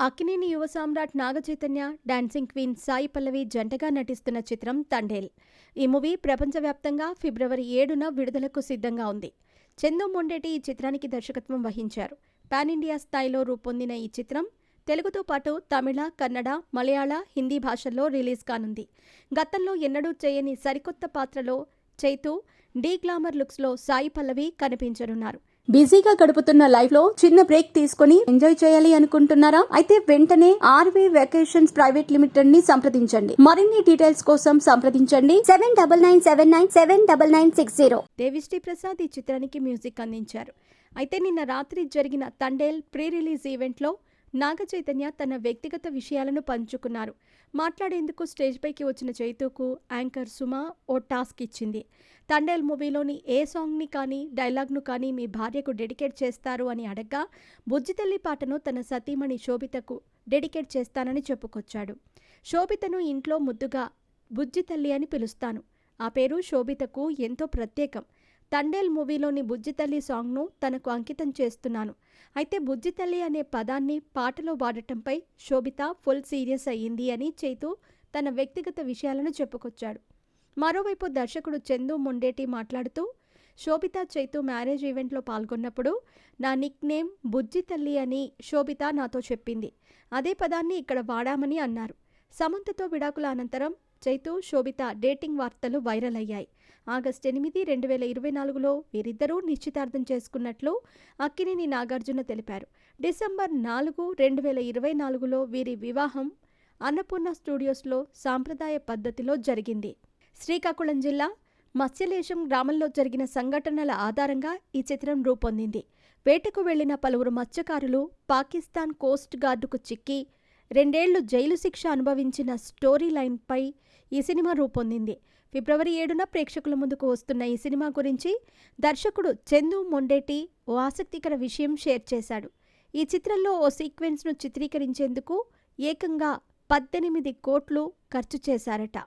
అక్కినేని యువ సామ్రాట్ Naga Chaitanya, dancing queen Sai Pallavi జంటగా నటిస్తున్న చిత్రం తండేల్. ఈ మూవీ ప్రపంచవ్యాప్తంగా ఫిబ్రవరి 7న విడుదలకు సిద్ధంగా ఉంది. చందు మొండేటి ఈ చిత్రానికి దర్శకత్వం వహించారు. పాన్ ఇండియా స్థాయిలో రూపొందిన ఈ చిత్రం తెలుగుతో పాటు తమిళ, కన్నడ, మలయాళ, హిందీ భాషల్లో రిలీజ్ కానుంది. గతంలో ఎన్నడూ చేయని సరికొత్త పాత్రలో చైతు, డీ గ్లామర్ లుక్స్లో సాయి పల్లవి కనిపించనున్నారు. బిజీగా గడుపుతున్న లైఫ్ లో చిన్న బ్రేక్ తీసుకుని ఎంజాయ్ చేయాలి అనుకుంటున్నారా? అయితే వెంటనే ఆర్వీ వెకేషన్స్ ప్రైవేట్ లిమిటెడ్ ని సంప్రదించండి. మరిన్ని డీటెయిల్స్ కోసం సంప్రదించండి 7997979960. దేవిశ్రీ ప్రసాద్ ఈ చిత్రానికి మ్యూజిక్ అందించారు. అయితే నిన్న రాత్రి జరిగిన తండేల్ ప్రీ రిలీజ్ ఈవెంట్ లో నాగచైతన్య తన వ్యక్తిగత విషయాలను పంచుకున్నారు. మాట్లాడేందుకు స్టేజ్ పైకి వచ్చిన చైతుకు యాంకర్ సుమ ఓ టాస్క్ ఇచ్చింది. తండేల్ మూవీలోని ఏ సాంగ్ని కానీ డైలాగ్ను కానీ మీ భార్యకు డెడికేట్ చేస్తారు అని అడగ్గా బుజ్జితల్లి పాటను తన సతీమణి శోభితకు డెడికేట్ చేస్తానని చెప్పుకొచ్చాడు. శోభితను ఇంట్లో ముద్దుగా బుజ్జితల్లి అని పిలుస్తాను. ఆ పేరు శోభితకు ఎంతో ప్రత్యేకం. తండేల్ మూవీలోని బుజ్జితల్లి సాంగ్ను తనకు అంకితం చేస్తున్నాను. అయితే బుజ్జితల్లి అనే పదాన్ని పాటలో వాడటంపై శోభిత ఫుల్ సీరియస్ అయ్యింది అని చైతు తన వ్యక్తిగత విషయాలను చెప్పుకొచ్చాడు. మరోవైపు దర్శకుడు చందు మొండేటి మాట్లాడుతూ, శోభిత చైతు మ్యారేజ్ ఈవెంట్లో పాల్గొన్నప్పుడు నా నిక్ నేమ్ బుజ్జితల్లి అని శోభిత నాతో చెప్పింది. అదే పదాన్ని ఇక్కడ వాడామని అన్నారు. సమంతతో విడాకుల అనంతరం చైతు, శోభిత డేటింగ్ వార్తలు వైరల్ అయ్యాయి. ఆగస్టు 8, 2024లో వీరిద్దరూ నిశ్చితార్థం చేసుకున్నట్లు అక్కినేని నాగార్జున తెలిపారు. డిసెంబర్ 4, 2024లో వీరి వివాహం అన్నపూర్ణ స్టూడియోస్లో సాంప్రదాయ పద్ధతిలో జరిగింది. శ్రీకాకుళం జిల్లా మత్స్యలేశం గ్రామంలో జరిగిన సంఘటనల ఆధారంగా ఈ చిత్రం రూపొందింది. వేటకు వెళ్లిన పలువురు మత్స్యకారులు పాకిస్తాన్ కోస్ట్ గార్డుకు చిక్కి 2 ఏళ్లు జైలు శిక్ష అనుభవించిన స్టోరీ లైన్పై ఈ సినిమా రూపొందింది. ఫిబ్రవరి 7న ప్రేక్షకుల ముందుకు వస్తున్న ఈ సినిమా గురించి దర్శకుడు చందు మొండేటి ఓ ఆసక్తికర విషయం షేర్ చేశాడు. ఈ చిత్రంలో ఓ సీక్వెన్స్ను చిత్రీకరించేందుకు ఏకంగా 18 కోట్లు ఖర్చు చేశారట.